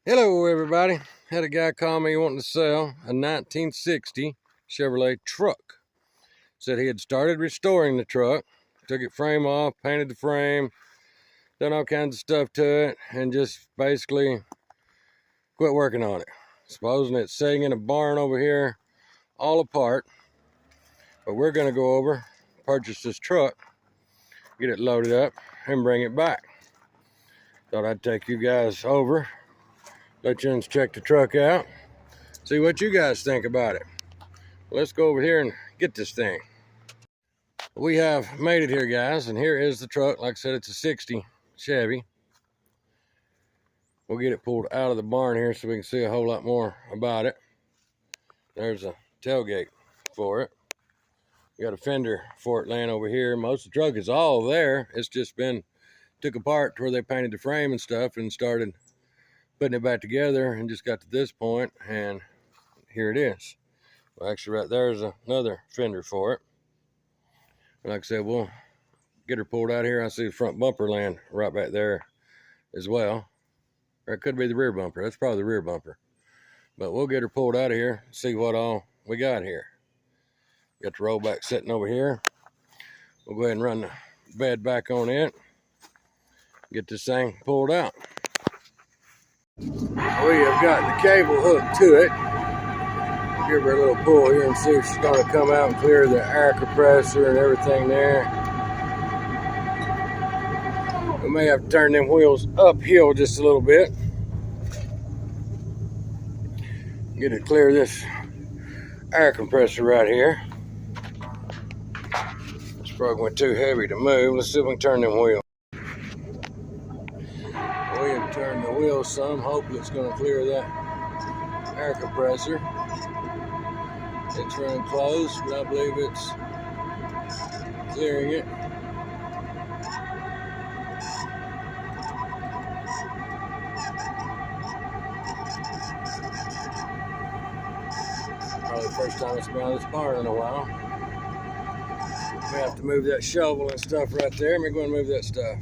Hello, everybody. Had a guy call me wanting to sell a 1960 Chevrolet truck. Said he had started restoring the truck, took it frame off, painted the frame, done all kinds of stuff to it, and just basically quit working on it. Supposing it's sitting in a barn over here, all apart. But we're going to go over, purchase this truck, get it loaded up, and bring it back. Thought I'd take you guys over, let you check the truck out, see what you guys think about it. Let's go over here and get this thing. We have made it here, guys, and here is the truck. Like I said, it's a 60 Chevy. We'll get it pulled out of the barn here so we can see a whole lot more about it. There's a tailgate for it. We got a fender for it laying over here. Most of the truck is all there. It's just been took apart to where they painted the frame and stuff and started putting it back together and just got to this point, and here it is. Well, actually, right there is another fender for it. Like I said, we'll get her pulled out here. I see the front bumper laying right back there as well. Or it could be the rear bumper. That's probably the rear bumper. But we'll get her pulled out of here, see what all we got here. Got the rollback sitting over here. We'll go ahead and run the bed back on it. Get this thing pulled out. We have got the cable hooked to it. Give her a little pull here and see if she's going to come out and clear the air compressor and everything there. We may have to turn them wheels uphill just a little bit. Get it clear this air compressor right here. This probably went too heavy to move. Let's see if we can turn them wheels. We have turned the wheels some. Hopefully it's going to clear that air compressor. It's running close, but I believe it's clearing it. Probably the first time it's been out of this barn in a while. We have to move that shovel and stuff right there. Let me go and move that stuff.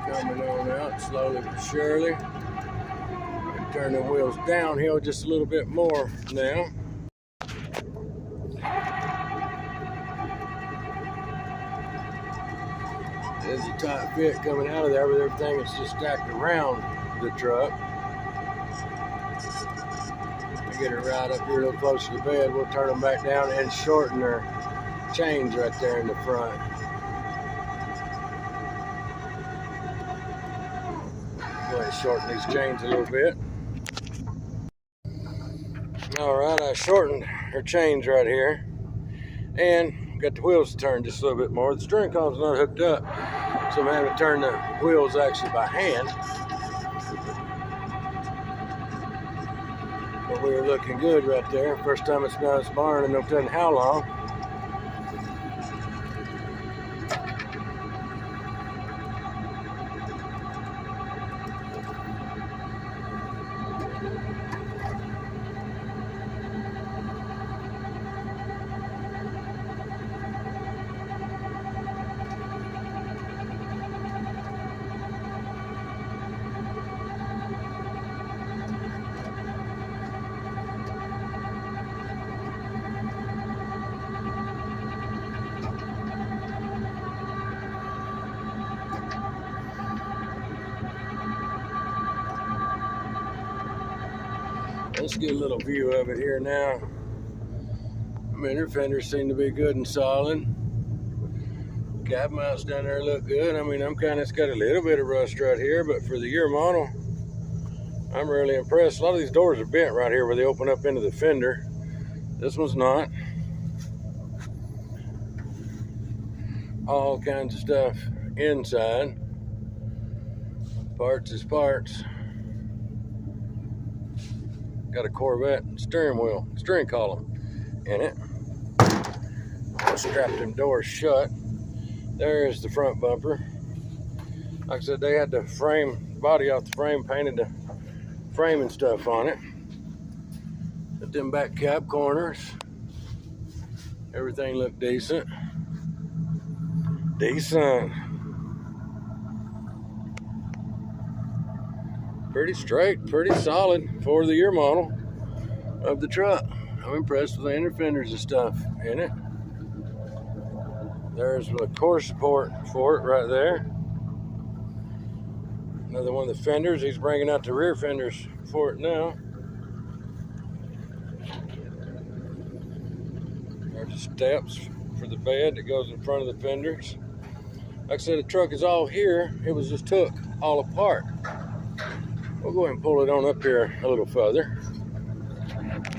Coming on out slowly but surely. Turn the wheels downhill just a little bit more now. There's a tight fit coming out of there, but everything is just stacked around the truck. We get her right up here a little closer to the bed. We'll turn them back down and shorten her chains right there in the front. Go ahead and shorten these chains a little bit. Alright, I shortened her chains right here and got the wheels turned just a little bit more. The steering column's not hooked up, so I'm having to turn the wheels actually by hand. But we were looking good right there. First time it's been out of this barn in no telling how long. Let's get a little view of it here now. I mean, her fenders seem to be good and solid. Cab mounts down there look good. I mean, it's got a little bit of rust right here, but for the year model, I'm really impressed. A lot of these doors are bent right here where they open up into the fender. This one's not. All kinds of stuff inside. Parts is parts. Got a Corvette steering column in it. I'll strap them doors shut. There's the front bumper. Like I said, they had the body off the frame, painted the frame and stuff on it. But them back cab corners, Everything looked decent. Decent. Pretty straight, pretty solid for the year model of the truck. I'm impressed with the inner fenders and stuff in it. There's the core support for it right there. Another one of the fenders. He's bringing out the rear fenders for it now. There's the steps for the bed that goes in front of the fenders. Like I said, the truck is all here. It was just took all apart. We'll go ahead and pull it on up here a little further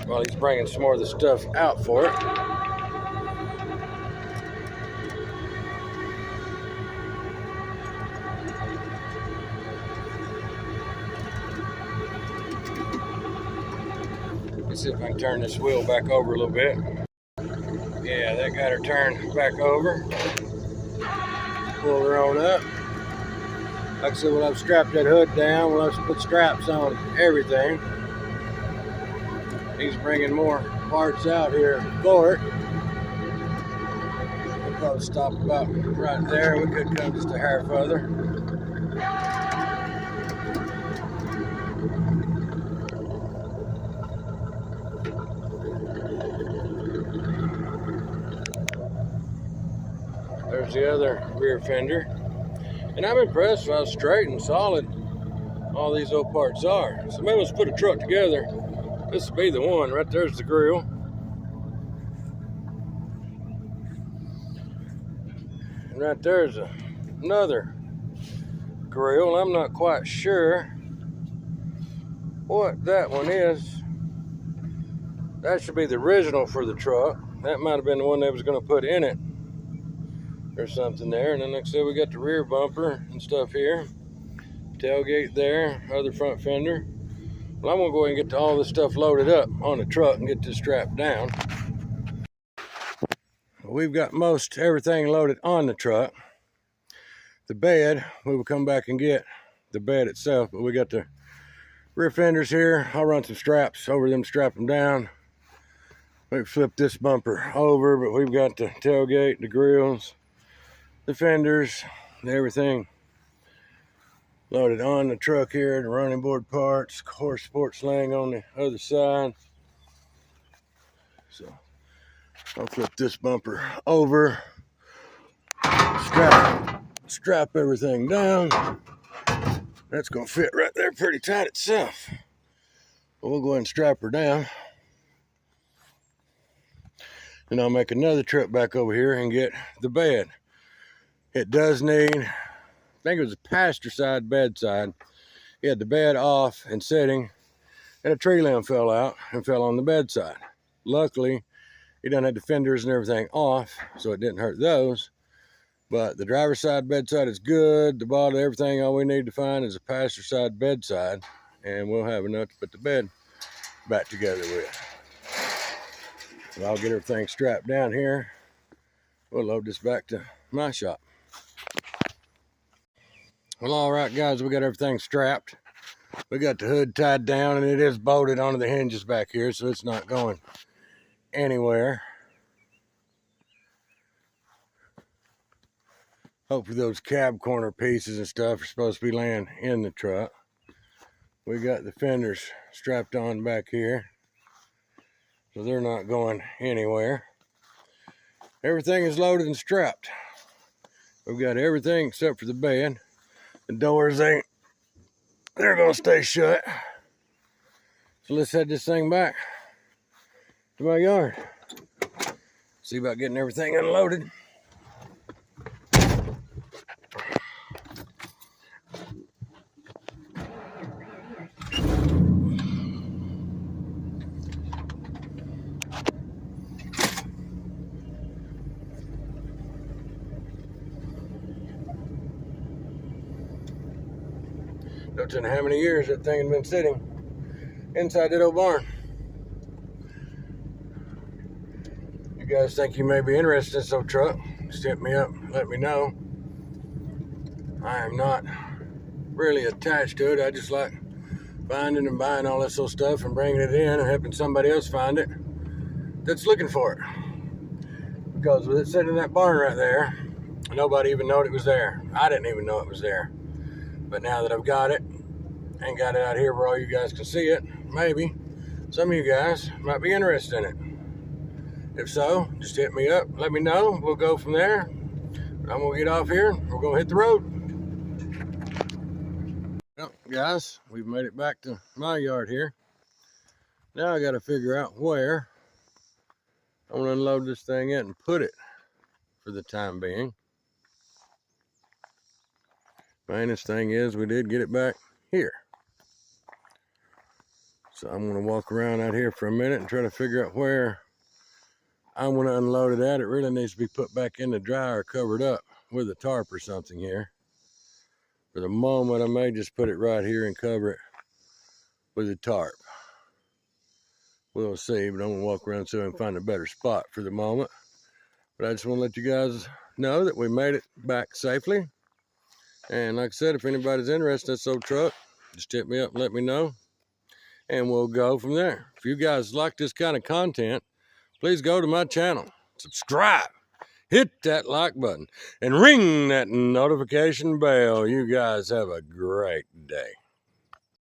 while he's bringing some more of the stuff out for it. Let's see if I can turn this wheel back over a little bit. Yeah, that got her turned back over. Pull her on up. Like I said, we'll have strapped that hood down. We'll have to put straps on everything. He's bringing more parts out here for it. We'll probably stop about right there. We could come just a hair further. There's the other rear fender. And I'm impressed with how straight and solid all these old parts are. Somebody wants to put a truck together, this would be the one. Right there's the grill. And right there's another grill. I'm not quite sure what that one is. That should be the original for the truck. That might have been the one they was going to put in it. There's something there. And then like I said, we got the rear bumper and stuff here. Tailgate there, other front fender. Well, I'm gonna go ahead and get all this stuff loaded up on the truck and get this strapped down. We've got most everything loaded on the truck. The bed, we will come back and get the bed itself, but we got the rear fenders here. I'll run some straps over them, strap them down. We flip this bumper over, but we've got the tailgate, the grills, the fenders, everything loaded on the truck here. The running board parts, core support sling on the other side. So I'll flip this bumper over, strap everything down. That's gonna fit right there pretty tight itself. But we'll go ahead and strap her down. And I'll make another trip back over here and get the bed. It does need, I think it was a passenger side bedside. He had the bed off and sitting, and a tree limb fell out and fell on the bedside. Luckily, he done had the fenders and everything off, so it didn't hurt those. But the driver's side bedside is good. The bottom, everything, all we need to find is a passenger side bedside, and we'll have enough to put the bed back together with. So I'll get everything strapped down here. We'll load this back to my shop. Well, all right, guys, we got everything strapped. We got the hood tied down, and it is bolted onto the hinges back here, so it's not going anywhere. Hopefully those cab corner pieces and stuff are supposed to be laying in the truck. We got the fenders strapped on back here, so they're not going anywhere. Everything is loaded and strapped. We've got everything except for the bed. The doors they're gonna stay shut. So let's head this thing back to my yard. See about getting everything unloaded. Don't know how many years that thing had been sitting inside that old barn. You guys think you may be interested in this old truck? Just hit me up, let me know. I am not really attached to it. I just like finding and buying all this old stuff and bringing it in and helping somebody else find it that's looking for it. Because with it sitting in that barn right there, nobody even knew it was there. I didn't even know it was there. But now that I've got it and got it out here where all you guys can see it, maybe some of you guys might be interested in it. If so, just hit me up, let me know. We'll go from there. I'm gonna get off here. We're gonna hit the road. Well, guys, we've made it back to my yard here. Now I gotta figure out where I'm gonna unload this thing in and put it for the time being. Mainest thing is we did get it back here. So I'm gonna walk around out here for a minute and try to figure out where I'm gonna unload it at. It really needs to be put back in the dryer, covered up with a tarp or something here. For the moment, I may just put it right here and cover it with a tarp. We'll see, but I'm gonna walk around so I can find a better spot for the moment. But I just want to let you guys know that we made it back safely. And like I said, if anybody's interested in this old truck, just hit me up and let me know. And we'll go from there. If you guys like this kind of content, please go to my channel, subscribe, hit that like button, and ring that notification bell. You guys have a great day.